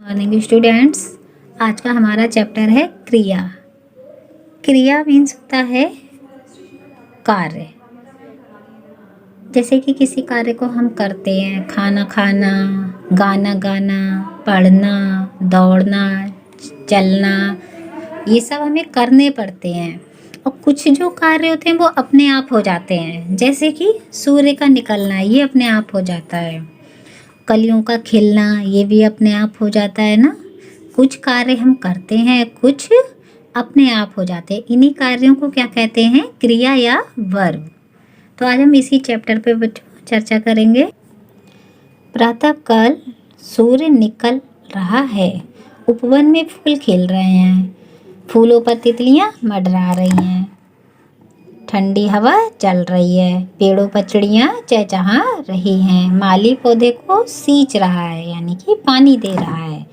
Morning students. आज का हमारा चैप्टर है क्रिया। क्रिया मीन्स होता है कार्य। जैसे कि किसी कार्य को हम करते हैं, खाना खाना, गाना गाना, पढ़ना, दौड़ना, चलना, ये सब हमें करने पड़ते हैं। और कुछ जो कार्य होते हैं वो अपने आप हो जाते हैं, जैसे कि सूर्य का निकलना, ये अपने आप हो जाता है। कलियों का खिलना, ये भी अपने आप हो जाता है ना। कुछ कार्य हम करते हैं, कुछ अपने आप हो जाते हैं। इन्हीं कार्यों को क्या कहते हैं? क्रिया या वर्ब। तो आज हम इसी चैप्टर पे बच्चों चर्चा करेंगे। प्रातःकाल सूर्य निकल रहा है, उपवन में फूल खिल रहे हैं, फूलों पर तितलियां मंडरा रही हैं, ठंडी हवा चल रही है, पेड़ों पर चिड़ियाँ चहचहा रही हैं, माली पौधे को सींच रहा है यानी कि पानी दे रहा है।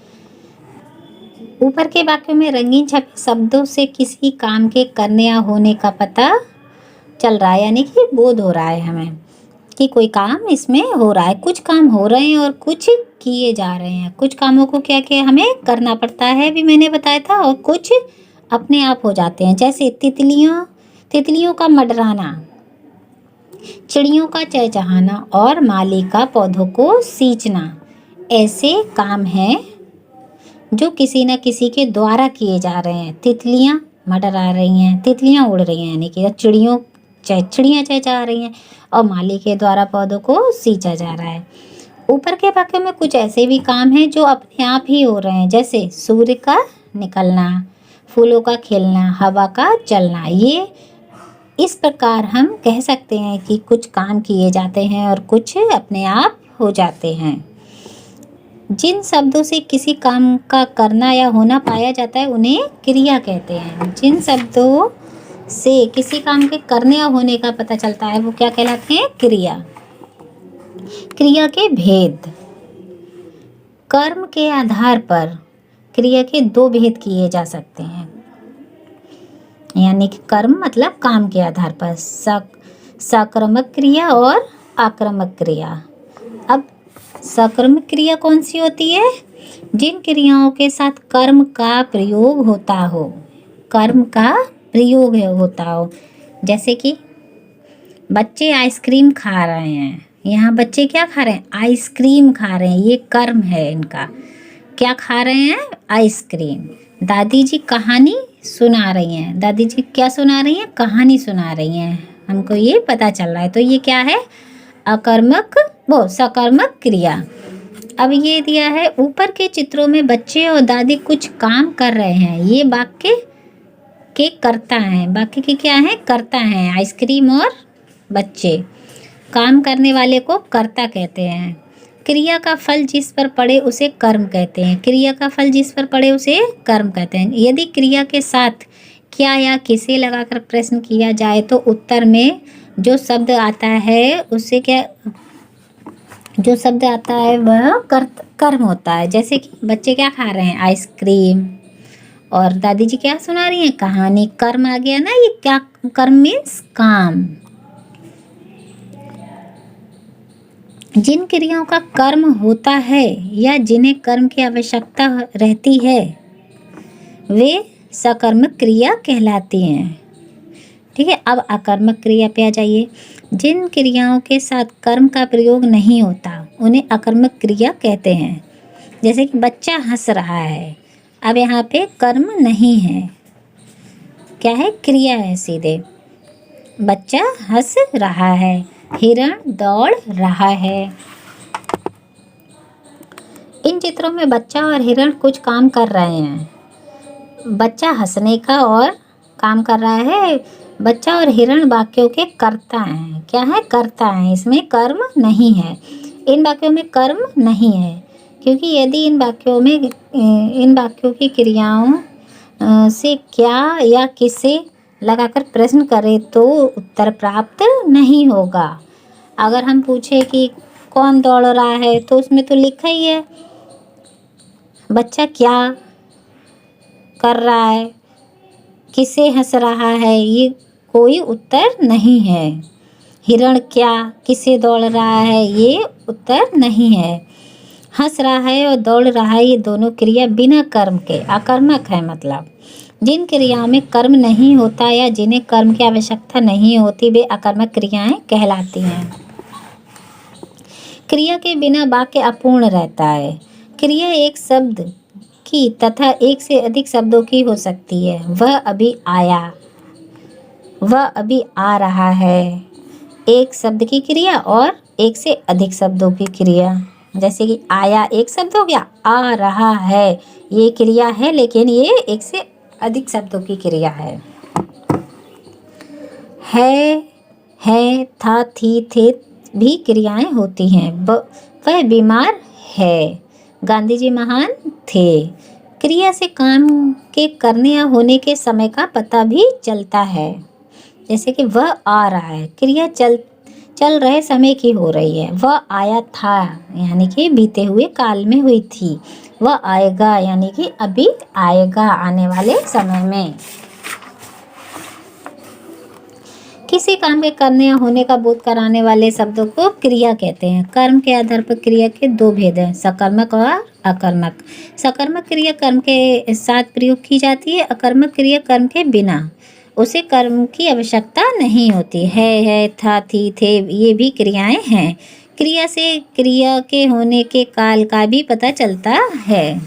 ऊपर के वाक्यों में रंगीन छपे शब्दों से किसी काम के करने या होने का पता चल रहा है, यानी कि बोध हो रहा है हमें कि कोई काम इसमें हो रहा है। कुछ काम हो रहे हैं और कुछ किए जा रहे हैं। कुछ कामों को क्या क्या हमें करना पड़ता है, भी मैंने बताया था, और कुछ अपने आप हो जाते हैं। जैसे तितलियों का मंडराना, चिड़ियों का चहचहाना और माली का पौधों को सींचना ऐसे काम हैं जो किसी न किसी के द्वारा किए जा रहे हैं। तितलियां मंडरा रही हैं, तितलियां उड़ रही हैं, यानी कि चिड़ियां चहचहा रही हैं, और माली के द्वारा पौधों को सींचा जा रहा है। ऊपर के वाक्यों में कुछ ऐसे भी काम हैं जो अपने आप ही हो रहे हैं, जैसे सूर्य का निकलना, फूलों का खिलना, हवा का चलना। ये इस प्रकार हम कह सकते हैं कि कुछ काम किए जाते हैं और कुछ अपने आप हो जाते हैं। जिन शब्दों से किसी काम का करना या होना पाया जाता है उन्हें क्रिया कहते हैं। जिन शब्दों से किसी काम के करने या होने का पता चलता है वो क्या कहलाते हैं? क्रिया। क्रिया के भेद। कर्म के आधार पर क्रिया के दो भेद किए जा सकते हैं, यानी कि कर्म मतलब काम के आधार पर सक्रमक क्रिया और आक्रामक क्रिया। अब सक्रमक क्रिया कौन सी होती है? जिन क्रियाओं के साथ कर्म का प्रयोग होता हो, कर्म का प्रयोग होता हो। जैसे कि बच्चे आइसक्रीम खा रहे हैं, यहाँ बच्चे क्या खा रहे हैं? आइसक्रीम खा रहे हैं, ये कर्म है इनका। क्या खा रहे हैं? आइसक्रीम। दादी जी कहानी सुना रही हैं, दादी जी क्या सुना रही हैं? कहानी सुना रही हैं, हमको ये पता चल रहा है। तो ये क्या है? सकर्मक क्रिया। अब ये दिया है ऊपर के चित्रों में बच्चे और दादी कुछ काम कर रहे हैं, ये वाक्य के कर्ता हैं। वाक्य के क्या है? कर्ता हैं। आइसक्रीम और बच्चे, काम करने वाले को कर्ता कहते हैं। क्रिया का फल जिस पर पड़े उसे कर्म कहते हैं। क्रिया का फल जिस पर पड़े उसे कर्म कहते हैं। यदि क्रिया के साथ क्या या किसे लगाकर प्रश्न किया जाए तो उत्तर में जो शब्द आता है उससे जो शब्द आता है वह कर्म होता है। जैसे कि बच्चे क्या खा रहे हैं? आइसक्रीम, और दादी जी क्या सुना रही हैं? कहानी। कर्म आ गया ना, ये क्या? कर्म मीन्स काम। जिन क्रियाओं का कर्म होता है या जिन्हें कर्म की आवश्यकता रहती है वे सकर्मक क्रिया कहलाती हैं। ठीक है, अब अकर्मक क्रिया पे आ जाइए। जिन क्रियाओं के साथ कर्म का प्रयोग नहीं होता उन्हें अकर्मक क्रिया कहते हैं। जैसे कि बच्चा हंस रहा है, अब यहाँ पे कर्म नहीं है, क्या है? क्रिया है सीधे। बच्चा हंस रहा है, हिरण दौड़ रहा है। इन चित्रों में बच्चा और हिरण कुछ काम कर रहे हैं। बच्चा हंसने का और काम कर रहा है। बच्चा और हिरण वाक्यों के कर्ता हैं। क्या है? कर्ता हैं। इसमें कर्म नहीं है। इन वाक्यों में कर्म नहीं है, क्योंकि यदि इन वाक्यों की क्रियाओं से क्या या किसे लगाकर प्रश्न करें तो उत्तर प्राप्त नहीं होगा। अगर हम पूछे कि कौन दौड़ रहा है तो उसमें तो लिखा ही है। बच्चा क्या कर रहा है, किसे हंस रहा है, ये कोई उत्तर नहीं है। हिरण क्या, किसे दौड़ रहा है, ये उत्तर नहीं है। हंस रहा है और दौड़ रहा है, ये दोनों क्रिया बिना कर्म के अकर्मक है। मतलब जिन क्रियाओं में कर्म नहीं होता या जिन्हें कर्म की आवश्यकता नहीं होती वे अकर्मक क्रियाएं कहलाती हैं। क्रिया के बिना वाक्य अपूर्ण रहता है। क्रिया एक शब्द की तथा एक से अधिक शब्दों की हो सकती है। वह अभी आया, वह अभी आ रहा है, एक शब्द की क्रिया और एक से अधिक शब्दों की क्रिया। जैसे कि आया एक शब्द हो गया, आ रहा है ये क्रिया है लेकिन ये एक से अधिक शब्दों की क्रिया है। था, थी, थे भी क्रियाएं होती हैं। वह बीमार है, गांधी जी महान थे। क्रिया से काम के करने या होने के समय का पता भी चलता है। जैसे कि वह आ रहा है, क्रिया चल रहे समय की हो रही है। वह आया था यानी कि बीते हुए काल में हुई थी। वह आएगा यानी कि अभी आएगा, आने वाले समय में। किसी काम के करने या होने का बोध कराने वाले शब्दों को क्रिया कहते हैं। कर्म के आधार पर क्रिया के दो भेद हैं, सकर्मक और अकर्मक। सकर्मक क्रिया कर्म के साथ प्रयोग की जाती है, अकर्मक क्रिया कर्म के बिना। उसे कर्म की आवश्यकता नहीं होती। है, था, थी, थे ये भी क्रियाएं हैं। क्रिया से क्रिया के होने के काल का भी पता चलता है।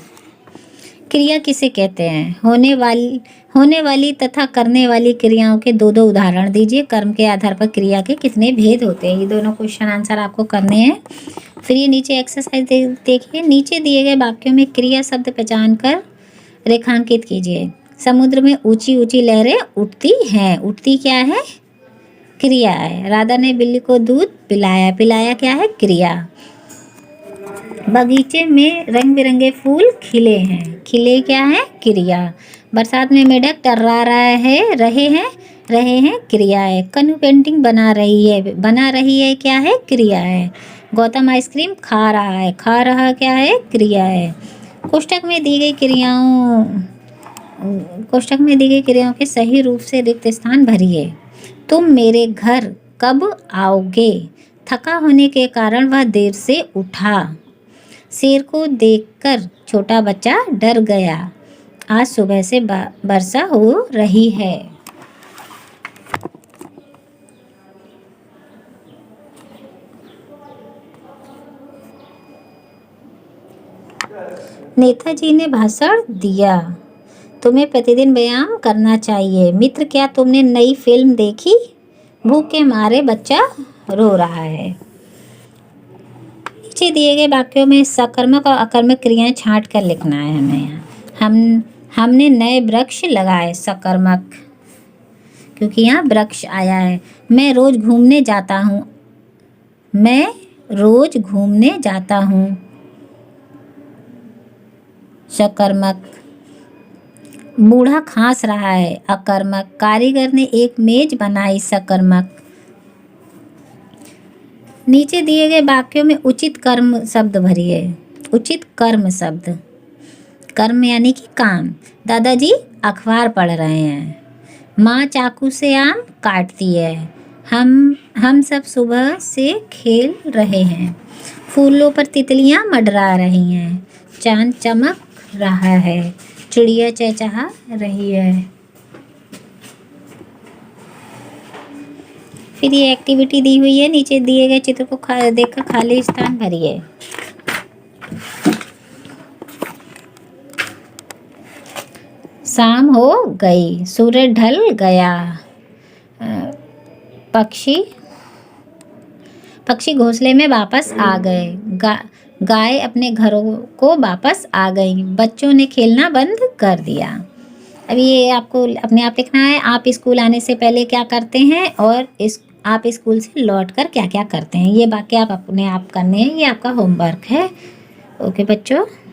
क्रिया किसे कहते हैं? होने वाली तथा करने वाली क्रियाओं के दो उदाहरण दीजिए। कर्म के आधार पर क्रिया के कितने भेद होते हैं? ये दोनों क्वेश्चन आंसर आपको करने हैं। फिर ये नीचे एक्सरसाइज देखिए। नीचे दिए गए वाक्यों में क्रिया शब्द पहचान कर रेखांकित कीजिए। समुद्र में ऊंची ऊंची लहरें उठती हैं। उठती क्या है? क्रिया है। राधा ने बिल्ली को दूध पिलाया। पिलाया क्या है? क्रिया। बगीचे में रंग बिरंगे फूल खिले हैं। खिले क्या है? क्रिया। बरसात में मेढक टर्रा रहे हैं क्रिया है। कनु पेंटिंग बना रही है क्या है? क्रिया है। गौतम आइसक्रीम खा रहा है। खा रहा क्या है? क्रिया है। कोष्ठक में दी गई क्रियाओं के सही रूप से रिक्त स्थान भरिए। तुम मेरे घर कब आओगे? थका होने के कारण वह देर से उठा। शेर को देखकर छोटा बच्चा डर गया। आज सुबह से वर्षा हो रही है। नेताजी ने भाषण दिया। तुम्हें प्रतिदिन व्यायाम करना चाहिए। मित्र, क्या तुमने नई फिल्म देखी? भूख के मारे बच्चा रो रहा है। नीचे दिए गए वाक्यों में सकर्मक और अकर्मक क्रियाएं छांट कर लिखना है हमें। हमने नए वृक्ष लगाए, सकर्मक, क्योंकि यहाँ वृक्ष आया है। मैं रोज घूमने जाता हूँ, सकर्मक। बूढ़ा खांस रहा है, अकर्मक। कारीगर ने एक मेज बनाई, सकर्मक। नीचे दिए गए वाक्यों में उचित कर्म शब्द भरिए। उचित कर्म शब्द, कर्म यानी कि काम। दादाजी अखबार पढ़ रहे हैं। माँ चाकू से आम काटती है। हम सब सुबह से खेल रहे हैं। फूलों पर तितलियाँ मंडरा रही हैं। चांद चमक रहा है। चिड़िया चहचहा रही है। फिर ये एक्टिविटी दी हुई है। नीचे दिए गए चित्र को देखकर खाली स्थान भरिए। शाम हो गई, सूरज ढल गया। पक्षी घोंसले में वापस आ गए। गाय अपने घरों को वापस आ गई। बच्चों ने खेलना बंद कर दिया। अब ये आपको अपने आप लिखना है। आप स्कूल आने से पहले क्या करते हैं और आप स्कूल से लौटकर क्या क्या करते हैं। ये वाक्य आप अपने आप करने हैं। ये आपका होमवर्क है। ओके बच्चों।